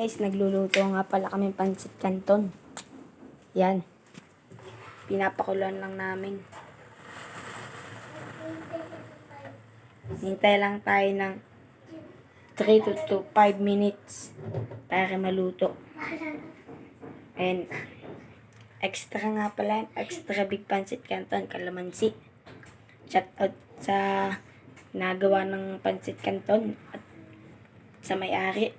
Guys, nagluluto nga pala kami pancit canton. Yan. Pinapakulan lang namin. Hintay lang tayo ng 3 to 5 minutes para maluto. And extra nga pala, extra big pancit canton, kalamansi. Shout out sa nagawa ng pancit canton at sa may-ari.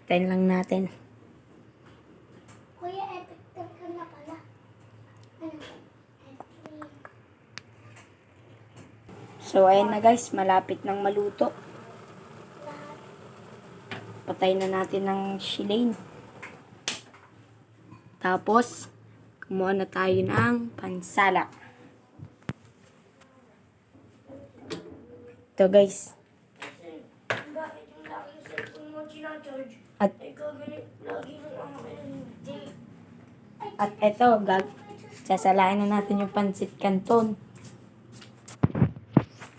Tayin lang natin. Kuya, effective ka na pala. So, ayan na guys, malapit nang maluto. Patay na natin ng shilane. Tapos, kumuha na tayo ng pansala. Ito guys. Bakit yung lagi yung cellphone mo sinacharge? At Lagi yung hindi. ito, sasalain na natin yung pancit canton.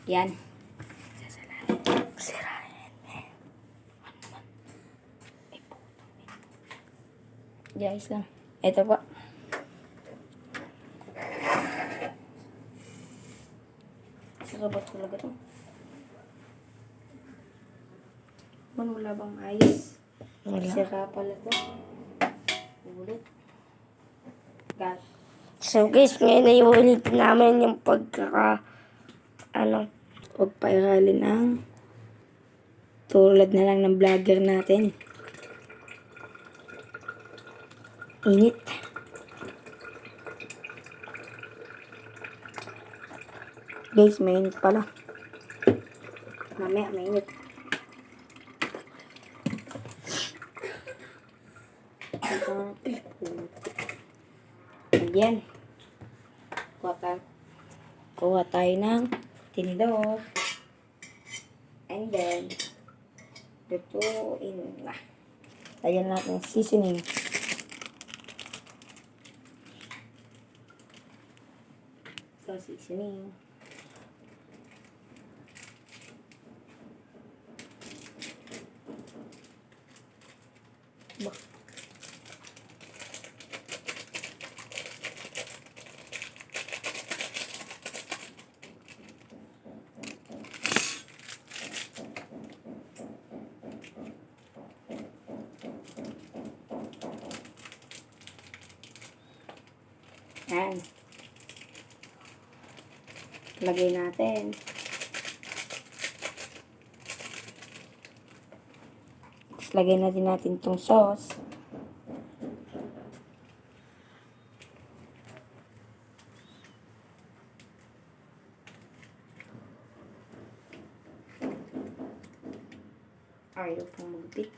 Yan. Sasalain. Sirain. Guys lang. Ito po. Sarap talaga ito. Wala bang ayos? Wala. Sira pala ito. Ulit. Gas. So guys, ngayon ay ulit namin yung Pagpairalin ng tulad na lang ng vlogger natin. Init. Guys, mainit pala. Mamaya, mainit. Ayan. Kuha tayo ng tinidor. And then, lutuin na. Lagyan natin ng seasoning. So, seasoning. Yan. Lagay natin. Tapos lagay na din natin itong sauce. Ayaw pong magpit.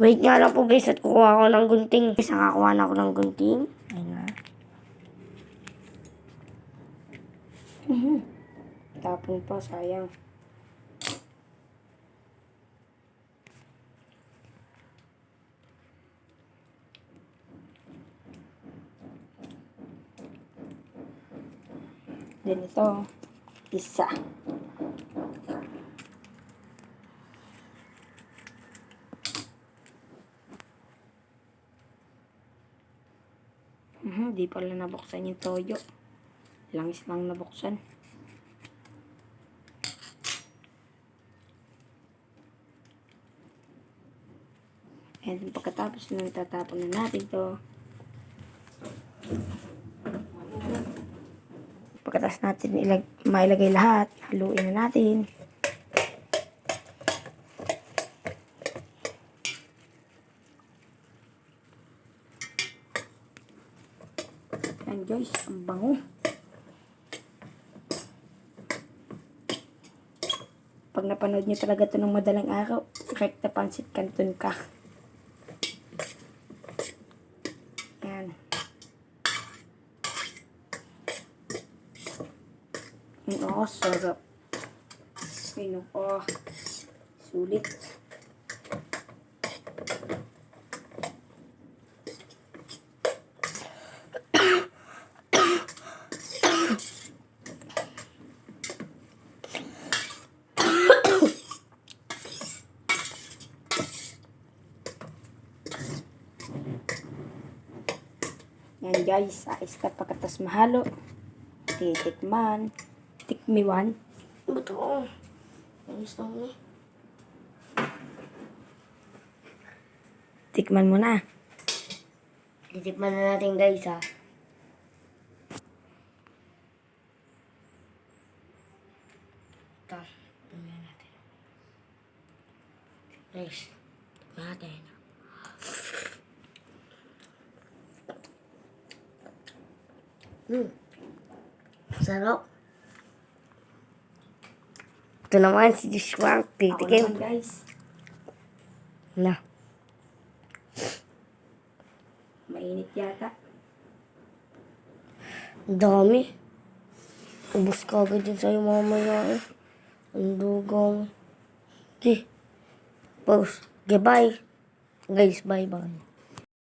Wait nga lang po guys at kukuha ko ng gunting. Guys, nakakuha na ako ng gunting. Ayun na. Tapon pa, sayang. Then ito, isa. Di pala nabuksan yung toyo. Langis lang nabuksan. And pagkatapos nung tatapon na natin to. Pagkatapos natin mailagay lahat, haluin na natin. Yan guys, ang bango. Pag napanood nyo talaga ito ng madalang araw, correct na pancit canton ka. Yan. Oh, sarap. Sulit. Yan guys, ayos na pagkatas mahalo. Titikman. Tikmiwan. Buto. Ayos lang ni. Tikman mo na. Titikman na natin guys ha. Ito. Tingnan natin. Guys. Tikman natin. Sarap. Ito naman si Joshua. Ako Titikim. naman guys. Na. Mainit yata. Ang dami. Ubus ka agad din sa'yo mamaya eh. Ang dugang. Okay. Pause. Okay, bye. Guys, bye-bye.